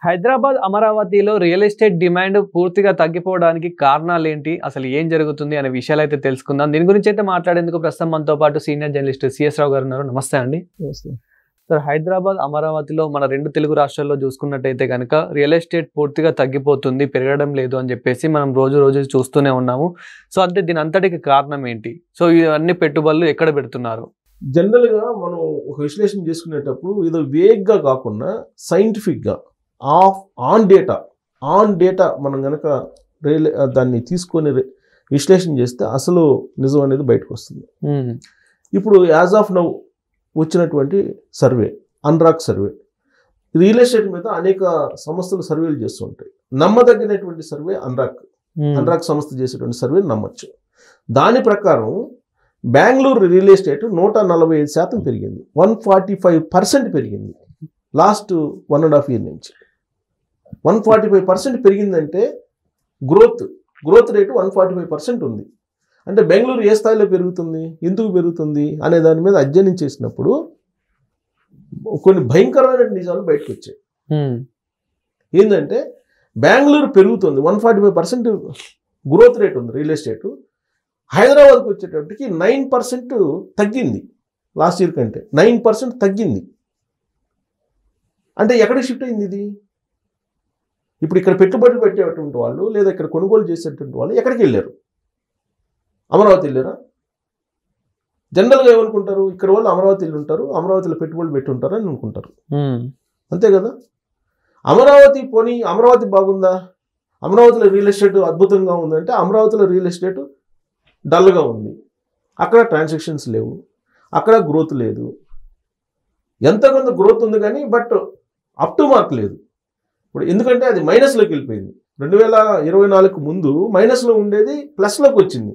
హైదరాబాద్, అమరావతిలో real estate demand పూర్తిగా తగ్గిపోవడానికి కారణాలేంటి? అసలు ఏం జరుగుతుంది అనే విషయాలైతే తెలుసుకుందాం. దీని గురించి అయితే మాట్లాడేందుకు ప్రస్తుతం మనతో పాటు సీనియర్ జర్నలిస్ట్ సిఎస్ రావు గారు ఉన్నారు. నమస్తే అండి. సార్, హైదరాబాద్, అమరావతిలో మన 2 తెలుగు రాష్ట్రాల్లో చూసుకున్నట్టయితే కనుక రియల్ ఎస్టేట్ పూర్తిగా తగ్గిపోతుంది, పెరగడం లేదు అని చెప్పేసి మనం రోజు చూస్తూనే ఉన్నాము. సో అంటే దీని అంతటికి కారణం ఏంటి? సో ఇవన్నీ పెట్టుబడులు ఎక్కడ పెడుతున్నారు? జనరల్గా మనం ఒక విశ్లేషణ చేసుకునేటప్పుడు ఏదో వేగ్గా కాకుండా సైంటిఫిక్గా ఆన్ డేటా మనం కనుక దాన్ని తీసుకొని విశ్లేషణ చేస్తే అసలు నిజం అనేది బయటకు వస్తుంది. ఇప్పుడు యాజ్ ఆఫ్ నౌ వచ్చినటువంటి survey, Anarock survey, real estate మీద అనేక సంస్థలు సర్వేలు చేస్తూ ఉంటాయి. నమ్మదగినటువంటి సర్వే అన్రాక్ సంస్థ చేసేటువంటి సర్వే నమ్మచ్చు. దాని ప్రకారం బెంగళూరు రియల్ ఎస్టేట్ 145% పెరిగింది, 145% పెరిగింది లాస్ట్ 1.5 year నుంచి. 145% పెరిగిందంటే గ్రోత్ రేటు 145% ఉంది. అంటే బెంగళూరు ఏ స్థాయిలో పెరుగుతుంది, ఎందుకు పెరుగుతుంది అనే దాని మీద అధ్యయనం చేసినప్పుడు కొన్ని భయంకరమైన నిజాలు బయటకు వచ్చాయి. ఏంటంటే బెంగళూరు పెరుగుతుంది, 145% గ్రోత్ రేట్ ఉంది రియల్ ఎస్టేట్. హైదరాబాద్కి వచ్చేటప్పటికి 9% తగ్గింది, లాస్ట్ ఇయర్ కంటే 9% తగ్గింది. అంటే ఎక్కడికి షిఫ్ట్ అయింది ఇది? ఇప్పుడు ఇక్కడ పెట్టుబడులు పెట్టేటువంటి వాళ్ళు లేదా ఇక్కడ కొనుగోలు చేసేటువంటి వాళ్ళు ఎక్కడికి వెళ్ళారు? అమరావతి వెళ్ళారా? జనరల్గా ఏమనుకుంటారు, ఇక్కడ వాళ్ళు అమరావతి వెళ్ళి ఉంటారు, అమరావతిలో పెట్టుబడులు పెట్టి ఉంటారు అని అనుకుంటారు. అంతే కదా? అమరావతి బాగుందా? అమరావతిలో రియల్ ఎస్టేట్ అద్భుతంగా ఉందంటే అమరావతిలో రియల్ ఎస్టేట్ డల్గా ఉంది. అక్కడ ట్రాన్సాక్షన్స్ లేవు, అక్కడ గ్రోత్ లేదు. ఎంత కొంత గ్రోత్ ఉంది కానీ బట్ అప్ టు మార్క్ లేదు. ఇప్పుడు ఎందుకంటే అది మైనస్లోకి వెళ్ళిపోయింది. 2024 ముందు మైనస్లో ఉండేది ప్లస్లోకి వచ్చింది.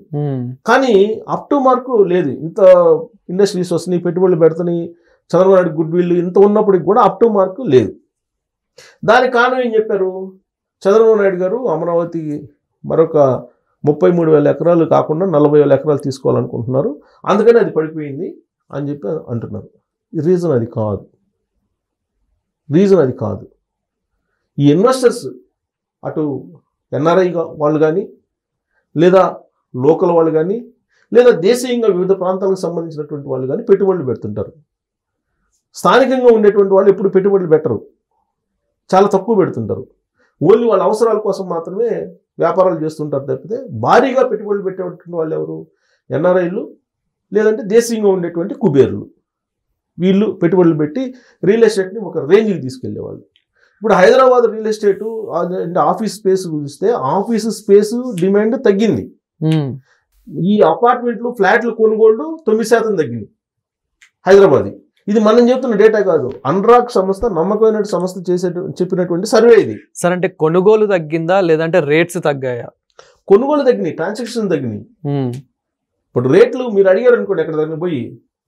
కానీ అప్ టు మార్క్ లేదు. ఇంత ఇండస్ట్రీస్ వస్తున్నాయి, పెట్టుబడులు పెడుతున్నాయి, చంద్రబాబు నాయుడు గుడ్ విల్ ఇంత ఉన్నప్పటికి కూడా అప్ టు మార్క్ లేదు. దానికి కారణం ఏం చెప్పారు? చంద్రబాబు నాయుడు గారు అమరావతి మరొక 33,000 ఎకరాలు కాకుండా 40,000 ఎకరాలు తీసుకోవాలనుకుంటున్నారు, అందుకని అది పడిపోయింది అని చెప్పి అంటున్నారు. రీజన్ అది కాదు. ఈ ఇన్వెస్టర్స్ అటు ఎన్ఆర్ఐ వాళ్ళు కానీ లేదా లోకల్ వాళ్ళు కానీ లేదా దేశీయంగా వివిధ ప్రాంతాలకు సంబంధించినటువంటి వాళ్ళు కానీ పెట్టుబడులు పెడుతుంటారు. స్థానికంగా ఉండేటువంటి వాళ్ళు ఎప్పుడు పెట్టుబడులు పెట్టరు, చాలా తక్కువ పెడుతుంటారు. ఓన్లీ వాళ్ళ అవసరాల కోసం మాత్రమే వ్యాపారాలు చేస్తుంటారు తప్పితే భారీగా పెట్టుబడులు పెట్టేటువంటి వాళ్ళు ఎవరు? ఎన్ఆర్ఐలు లేదంటే దేశీయంగా ఉండేటువంటి కుబేర్లు. వీళ్ళు పెట్టుబడులు పెట్టి రియల్ ఎస్టేట్ని ఒక రేంజ్కి తీసుకెళ్లేవాళ్ళు. ఇప్పుడు Hyderabad real estate office space చూస్తే ఆఫీస్ స్పేస్ డిమాండ్ తగ్గింది. ఈ అపార్ట్మెంట్లు ఫ్లాట్లు కొనుగోళ్లు 9% తగ్గింది హైదరాబాద్. ఇది మనం చెప్తున్న డేటా కాదు, అన్రాక్ సంస్థ నమ్మకమైన సంస్థ చెప్పినటువంటి సర్వే ఇది. సార్, అంటే కొనుగోలు తగ్గిందా లేదంటే రేట్స్ తగ్గాయా? కొనుగోలు తగ్గినాయి, ట్రాన్సాక్షన్ తగ్గినాయి. ఇప్పుడు రేట్లు మీరు అడిగారు అనుకోండి, ఎక్కడ దగ్గర పోయి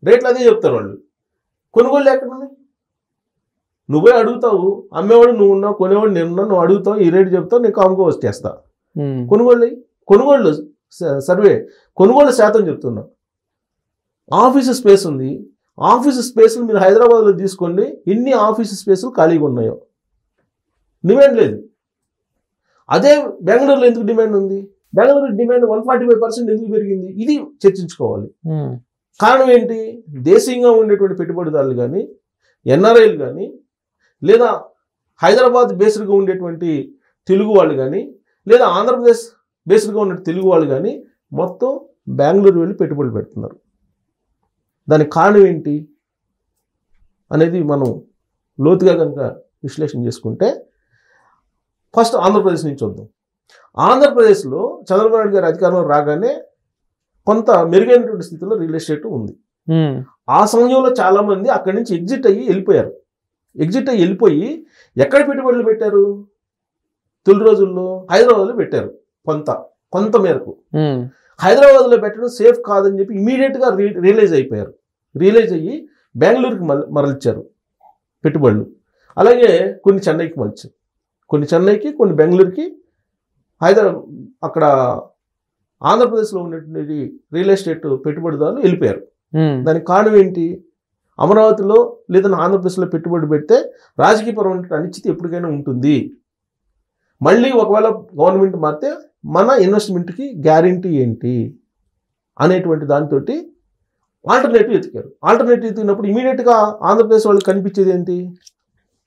రేట్లు అదే చెప్తారు వాళ్ళు. కొనుగోలు లేకుండా నువ్వే అడుగుతావు, అమ్మేవాడు నువ్వు ఉన్నావు, కొనేవాడు నేను ఉన్నావు, నువ్వు అడుగుతావు, ఈ రేటు చెప్తావు, నేను కామ్గా వచ్చేస్తా. కొనుగోళ్ళు సర్వే కొనుగోలు శాతం చెప్తున్నా. ఆఫీస్ స్పేస్ ఉంది, ఆఫీస్ స్పేస్లు మీరు హైదరాబాద్లో తీసుకోండి, ఎన్ని ఆఫీస్ స్పేసులు ఖాళీగా ఉన్నాయో, డిమాండ్ లేదు. అదే బెంగళూరులో ఎందుకు డిమాండ్ ఉంది? బెంగళూరు డిమాండ్ 145% ఎందుకు పెరిగింది? ఇది చర్చించుకోవాలి. కారణం ఏంటి? దేశీయంగా ఉండేటువంటి పెట్టుబడిదారులు కానీ ఎన్ఆర్ఐలు కానీ లేదా హైదరాబాద్ బేస్డ్గా ఉండేటువంటి తెలుగు వాళ్ళు కానీ లేదా ఆంధ్రప్రదేశ్ బేస్డ్గా ఉండే తెలుగు వాళ్ళు కానీ మొత్తం బెంగళూరు వెళ్ళి పెట్టుబడులు పెడుతున్నారు. దానికి కారణం ఏంటి అనేది మనం లోతుగా కనుక విశ్లేషణ చేసుకుంటే ఫస్ట్ ఆంధ్రప్రదేశ్ నుంచి వద్దాం. ఆంధ్రప్రదేశ్లో చంద్రబాబు నాయుడు గారి అధికారంలో రాగానే కొంత మెరుగైనటువంటి స్థితిలో రియల్ ఎస్టేట్ ఉంది. ఆ సమయంలో చాలామంది అక్కడి నుంచి ఎగ్జిట్ అయ్యి వెళ్ళిపోయి ఎక్కడ పెట్టుబడులు పెట్టారు? తొలి రోజుల్లో హైదరాబాద్లో పెట్టారు. కొంత మేరకు హైదరాబాద్లో పెట్టడం సేఫ్ కాదని చెప్పి ఇమీడియట్గా రియలైజ్ అయ్యి బెంగళూరుకి మరల్చారు పెట్టుబడులు. అలాగే కొన్ని చెన్నైకి మలిచారు, కొన్ని బెంగళూరుకి. అక్కడ ఆంధ్రప్రదేశ్లో ఉన్నటువంటి రియల్ ఎస్టేట్ పెట్టుబడిదారులు వెళ్ళిపోయారు. దానికి కారణం ఏంటి? అమరావతిలో లేదా ఆంధ్రప్రదేశ్లో పెట్టుబడి పెడితే రాజకీయపరమైన అనిశ్చితి ఎప్పటికైనా ఉంటుంది. మళ్ళీ ఒకవేళ గవర్నమెంట్ మారితే మన ఇన్వెస్ట్మెంట్కి గ్యారంటీ ఏంటి అనేటువంటి దాంతో ఆల్టర్నేటివ్ ఎతికారు. ఆల్టర్నేటివ్ ఎతికినప్పుడు ఇమీడియట్గా ఆంధ్రప్రదేశ్ వాళ్ళకి కనిపించేది ఏంటి?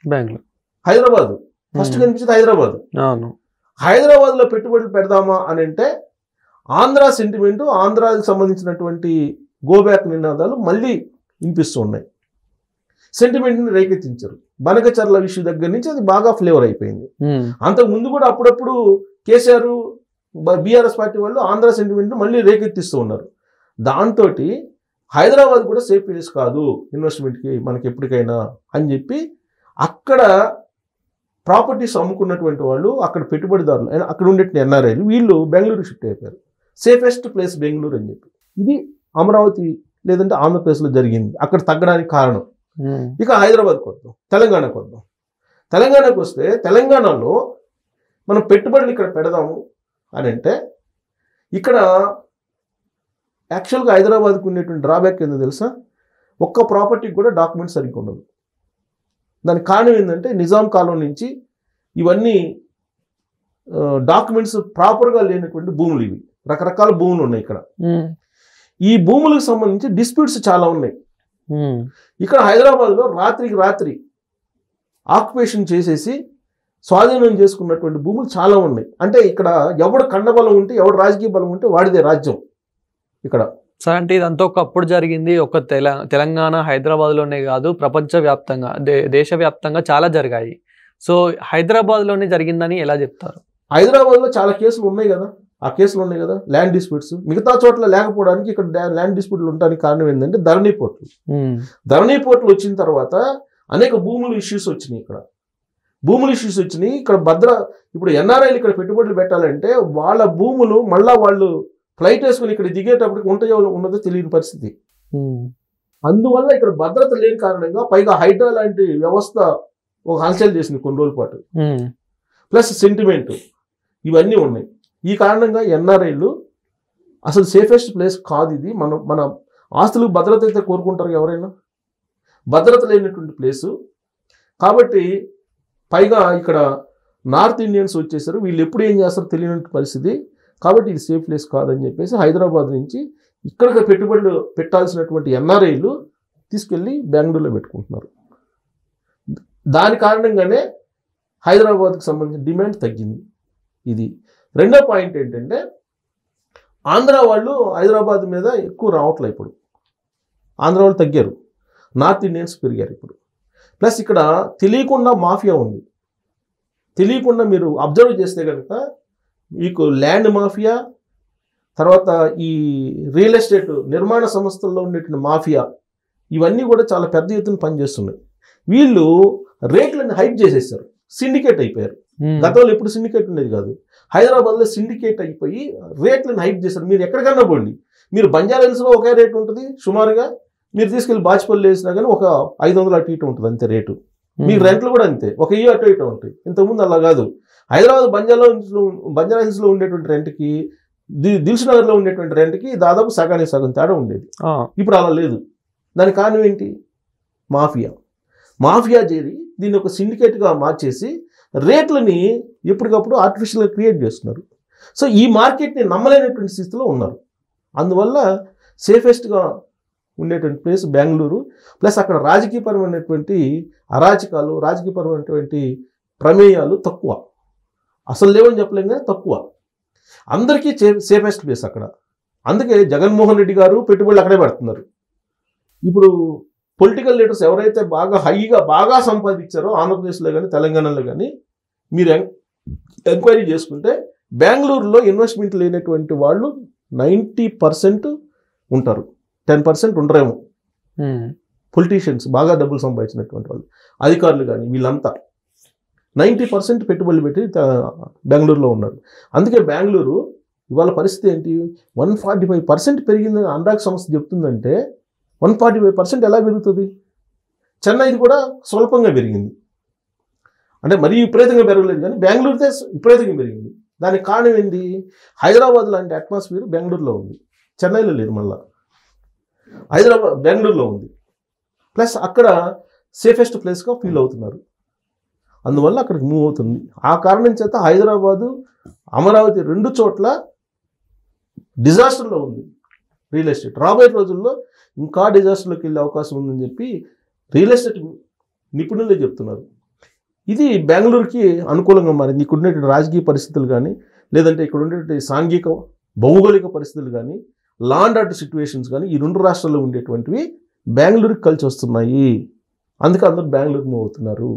బెంగళూరు, హైదరాబాద్. ఫస్ట్ కనిపించేది హైదరాబాద్. హైదరాబాద్లో పెట్టుబడులు పెడదామా అని అంటే ఆంధ్ర సెంటిమెంట్, ఆంధ్రాకి సంబంధించినటువంటి గోబ్యాక్ నినాదాలు మళ్ళీ వినిపిస్తూ ఉన్నాయి. సెంటిమెంట్ని రేకెత్తించారు. బనకచర్ల విషయం దగ్గర నుంచి అది బాగా ఫ్లేవర్ అయిపోయింది. అంతకు ముందు కూడా అప్పుడప్పుడు కేసీఆర్, బీఆర్ఎస్ పార్టీ వాళ్ళు ఆంధ్ర సెంటిమెంట్ మళ్ళీ రేకెత్తిస్తూ ఉన్నారు. దాంతో హైదరాబాద్ కూడా సేఫ్ ప్లేస్ కాదు ఇన్వెస్ట్మెంట్కి మనకి ఎప్పటికైనా అని చెప్పి అక్కడ ప్రాపర్టీస్ అమ్ముకున్నటువంటి వాళ్ళు, అక్కడ పెట్టుబడిదారులు, అక్కడ ఉండే ఎన్ఆర్ఐలు వీళ్ళు బెంగళూరు షిఫ్ట్ అయిపోయారు. సేఫెస్ట్ ప్లేస్ బెంగళూరు అని చెప్పి. ఇది అమరావతి లేదంటే ఆంధ్రప్రదేశ్లో జరిగింది. అక్కడ తగ్గడానికి కారణం. ఇక హైదరాబాద్కి వద్దాం, తెలంగాణకు వద్దాం. తెలంగాణకు వస్తే తెలంగాణలో మనం పెట్టుబడులు ఇక్కడ పెడదాము అని అంటే ఇక్కడ యాక్చువల్గా హైదరాబాద్కు ఉండేటువంటి డ్రాబ్యాక్ ఏందో తెలుసా? ఒక్క ప్రాపర్టీకి కూడా డాక్యుమెంట్ సరిగ్గా ఉండదు. దానికి కారణం ఏంటంటే నిజాం కాలం నుంచి ఇవన్నీ డాక్యుమెంట్స్ ప్రాపర్గా లేనటువంటి భూములు. ఇవి రకరకాల భూములు ఉన్నాయి ఇక్కడ. ఈ భూములకు సంబంధించి డిస్ప్యూట్స్ చాలా ఉన్నాయి. ఇక్కడ హైదరాబాద్లో రాత్రికి రాత్రి ఆక్యుపేషన్ చేసేసి స్వాధీనం చేసుకున్నటువంటి భూములు చాలా ఉన్నాయి. అంటే ఇక్కడ ఎవడు కండబలం ఉంటే, ఎవడు రాజకీయ బలం ఉంటే వాడిదే రాజ్యం ఇక్కడ. సార్ అంటే ఇదంతా ఒకప్పుడు జరిగింది. ఒక తెలంగాణ హైదరాబాద్లోనే కాదు, ప్రపంచవ్యాప్తంగా దేశవ్యాప్తంగా చాలా జరిగాయి. సో హైదరాబాద్లోనే జరిగిందని ఎలా చెప్తారు? హైదరాబాద్లో చాలా కేసులు ఉన్నాయి కదా, ఆ కేసులు ఉన్నాయి కదా, ల్యాండ్ డిస్ప్యూట్స్. మిగతా చోట్ల లేకపోవడానికి ఇక్కడ ల్యాండ్ డిస్ప్యూట్లు ఉండడానికి కారణం ఏంటంటే ధరణి పోర్టులు. ధరణి పోర్టులు వచ్చిన తర్వాత అనేక భూముల ఇష్యూస్ వచ్చినాయి. ఇక్కడ భూముల ఇష్యూస్ వచ్చినాయి. ఇక్కడ ఇప్పుడు ఎన్ఆర్ఐలు ఇక్కడ పెట్టుబడులు పెట్టాలంటే వాళ్ళ భూములు మళ్ళా వాళ్ళు ఫ్లైట్ వేసుకుని ఇక్కడ దిగేటప్పటికి ఉంటాయో ఉన్నదో తెలియని పరిస్థితి. అందువల్ల ఇక్కడ భద్రత లేని కారణంగా పైగా హైడ్రా లాంటి వ్యవస్థ ఒక హల్చల్ చేసింది కొన్ని రోజుల పాటు. ప్లస్ సెంటిమెంట్ ఇవన్నీ ఉన్నాయి. ఈ కారణంగా ఎన్ఆర్ఐలు అసలు సేఫెస్ట్ ప్లేస్ కాదు ఇది. మన ఆస్తులకు భద్రత అయితే కోరుకుంటారు ఎవరైనా, భద్రత లేనటువంటి ప్లేసు. కాబట్టి పైగా ఇక్కడ నార్త్ ఇండియన్స్ వచ్చేసారు. వీళ్ళు ఎప్పుడు ఏం చేస్తారో తెలియని పరిస్థితి. కాబట్టి ఇది సేఫ్ ప్లేస్ కాదని చెప్పేసి హైదరాబాద్ నుంచి ఇక్కడికి పెట్టుబడులు పెట్టాల్సినటువంటి ఎన్ఆర్ఐలు తీసుకెళ్ళి బెంగళూరులో పెట్టుకుంటున్నారు. దాని కారణంగానే హైదరాబాద్కి సంబంధించిన డిమాండ్ తగ్గింది. ఇది రెండో పాయింట్ ఏంటంటే ఆంధ్ర వాళ్ళు హైదరాబాద్ మీద ఎక్కువ రావట్లేదు. ఇప్పుడు ఆంధ్ర వాళ్ళు తగ్గారు, నార్త్ ఇండియన్స్ పెరిగారు ఇప్పుడు. ప్లస్ ఇక్కడ తెలియకుండా మాఫియా ఉంది. తెలియకుండా మీరు అబ్జర్వ్ చేస్తే కనుక మీకు ల్యాండ్ మాఫియా, తర్వాత ఈ రియల్ ఎస్టేట్ నిర్మాణ సంస్థల్లో ఉండేటువంటి మాఫియా, ఇవన్నీ కూడా చాలా పెద్ద ఎత్తున పనిచేస్తున్నాయి. వీళ్ళు రేట్లను హైక్ చేసేసారు, సిండికేట్ అయిపోయారు. గతంలో ఎప్పుడు సిండికేట్ ఉండేది కాదు. హైదరాబాద్లో సిండికేట్ అయిపోయి రేట్లను హైక్ చేశారు. మీరు ఎక్కడికన్నా పోండి, మీరు బంజారా హిల్స్లో ఒకే రేటు ఉంటుంది సుమారుగా, మీరు తీసుకెళ్ళి బాచిపల్లి వేసినా కానీ ఒక 500 అటు ఇటు ఉంటుంది అంతే రేటు. మీకు రెంట్లు కూడా అంతే, ఒక అటు ఇటు ఉంటాయి. ఇంతకుముందు అలా కాదు. హైదరాబాద్ బంజారా హిల్స్లో ఉండేటువంటి రెంట్కి దిల్సునగర్లో ఉండేటువంటి రెంట్కి దాదాపు సగానికి సగం తేడా ఉండేది. ఇప్పుడు అలా లేదు. దానికి కారణం ఏంటి? మాఫియా చేరి దీన్ని ఒక సిండికేట్గా మార్చేసి రేట్లని ఎప్పటికప్పుడు ఆర్టిఫిషియల్గా క్రియేట్ చేస్తున్నారు. సో ఈ మార్కెట్ని నమ్మలేనటువంటి స్థితిలో ఉన్నారు. అందువల్ల సేఫెస్ట్గా ఉండేటువంటి ప్లేస్ బెంగళూరు. ప్లస్ అక్కడ రాజకీయపరమైనటువంటి అరాచకాలు, రాజకీయపరమైనటువంటి ప్రమేయాలు తక్కువ. అసలు లేవని చెప్పలేం కానీ తక్కువ. అందరికీ సేఫెస్ట్ ప్లేస్ అక్కడ. అందుకే జగన్మోహన్ రెడ్డి గారు పెట్టుబడులు అక్కడే పెడుతున్నారు. ఇప్పుడు పొలిటికల్ లీడర్స్ ఎవరైతే బాగా సంపాదించారో ఆంధ్రప్రదేశ్లో కానీ తెలంగాణలో కానీ మీరు ఎంక్వైరీ చేసుకుంటే బెంగళూరులో ఇన్వెస్ట్మెంట్ లేనటువంటి వాళ్ళు 90% ఉంటారు. 10% ఉండరేమో. పొలిటీషియన్స్ బాగా డబ్బులు సంపాదించినటువంటి వాళ్ళు, అధికారులు కానీ వీళ్ళంతా 90% పెట్టుబడులు పెట్టి బెంగళూరులో ఉన్నారు. అందుకే బెంగళూరు ఇవాళ పరిస్థితి ఏంటి? 145% పెరిగిందని అనురాగ్ సంస్థ చెప్తుందంటే 145% ఎలా పెరుగుతుంది? చెన్నైది కూడా స్వల్పంగా పెరిగింది. అంటే మరీ విపరీతంగా పెరగలేదు కానీ బెంగళూరుతే విపరీతంగా పెరిగింది. దానికి కారణం ఏంటి? హైదరాబాద్ లాంటి అట్మాస్ఫియర్ బెంగళూరులో ఉంది, చెన్నైలో లేదు. మళ్ళీ బెంగళూరులో ఉంది. ప్లస్ అక్కడ సేఫెస్ట్ ప్లేస్గా ఫీల్ అవుతున్నారు, అందువల్ల అక్కడికి మూవ్ అవుతుంది. ఆ కారణం చేత హైదరాబాదు, అమరావతి రెండు చోట్ల డిజాస్టర్లో ఉంది రియల్ ఎస్టేట్. రాబోయే రోజుల్లో ఇంకా డిజాస్టర్లోకి వెళ్ళే అవకాశం ఉందని చెప్పి రియల్ ఎస్టేట్ నిపుణులే చెప్తున్నారు. ఇది బెంగళూరుకి అనుకూలంగా మారింది. ఇక్కడ ఉండేటువంటి రాజకీయ పరిస్థితులు కానీ, లేదంటే ఇక్కడ ఉండేటువంటి సాంఘిక భౌగోళిక పరిస్థితులు కానీ, లా అండ్ ఆర్డర్ సిచ్యువేషన్స్ కానీ ఈ రెండు రాష్ట్రాల్లో ఉండేటువంటివి బెంగళూరుకి కలిసి వస్తున్నాయి. అందుకే అందరూ బెంగళూరుకి మూవ్ అవుతున్నారు.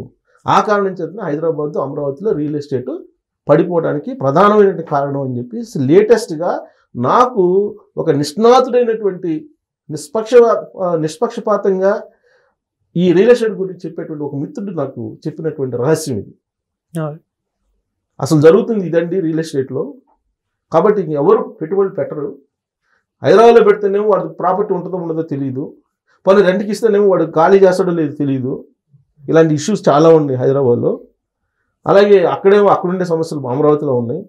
ఆ కారణం చేత హైదరాబాద్, అమరావతిలో రియల్ ఎస్టేట్ పడిపోవడానికి ప్రధానమైనటువంటి కారణం అని చెప్పి లేటెస్ట్గా నాకు ఒక నిష్ణాతుడైనటువంటి నిష్పక్షపాతంగా ఈ రియల్ ఎస్టేట్ గురించి చెప్పేటువంటి ఒక మిత్రుడు నాకు చెప్పినటువంటి రహస్యం ఇది. అసలు జరుగుతుంది ఇదండి రియల్ ఎస్టేట్లో. కాబట్టి ఎవరు పెట్టుబడులు పెట్టరు. హైదరాబాద్లో పెడితేనేమో వాడికి ప్రాపర్టీ ఉంటుందో ఉండదో తెలియదు, పని రెంట్కి ఇస్తేనేమో వాడు ఖాళీ చేస్తాడో లేదో తెలియదు. ఇలాంటి ఇష్యూస్ చాలా ఉన్నాయి హైదరాబాద్లో. అలాగే అక్కడుండే సమస్యలు అమరావతిలో ఉన్నాయి.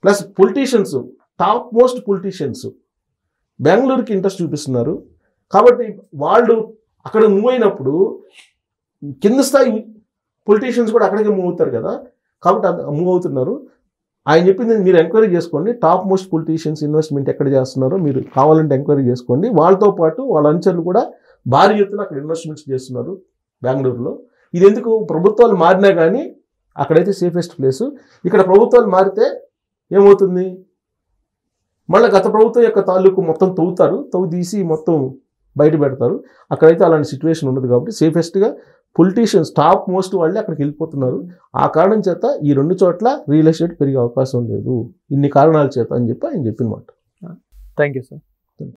Plus politicians, top most politicians బెంగళూరుకి ఇంట్రెస్ట్ చూపిస్తున్నారు. కాబట్టి వాళ్ళు అక్కడ మూవ్ అయినప్పుడు కింద స్థాయి పొలిటీషియన్స్ కూడా అక్కడికే మూవ్ అవుతారు కదా, కాబట్టి మూవ్ అవుతున్నారు. ఆయన చెప్పింది మీరు ఎంక్వైరీ చేసుకోండి, టాప్ మోస్ట్ పొలిటీషియన్స్ ఇన్వెస్ట్మెంట్ ఎక్కడ చేస్తున్నారో మీరు కావాలంటే ఎంక్వైరీ చేసుకోండి. వాళ్ళతో పాటు వాళ్ళ అనుచరులు కూడా భారీ ఎత్తున అక్కడ ఇన్వెస్ట్మెంట్స్ చేస్తున్నారు బెంగళూరులో. ఇది ఎందుకు, ప్రభుత్వాలు మారినా కానీ అక్కడైతే సేఫెస్ట్ ప్లేసు. ఇక్కడ ప్రభుత్వాలు మారితే ఏమవుతుంది, మళ్ళీ గత ప్రభుత్వం యొక్క తాలూకు మొత్తం తవ్వు తీసి మొత్తం బయట పెడతారు. అక్కడైతే అలాంటి సిచ్యువేషన్ ఉండదు. కాబట్టి సేఫెస్ట్గా పొలిటీషియన్స్ టాప్ మోస్ట్ వాళ్ళే అక్కడికి వెళ్ళిపోతున్నారు. ఆ కారణం చేత ఈ రెండు చోట్ల రియల్ ఎస్టేట్ పెరిగే అవకాశం లేదు, ఇన్ని కారణాల చేత అని చెప్పి ఆయన చెప్పిన మాట. Thank you sir.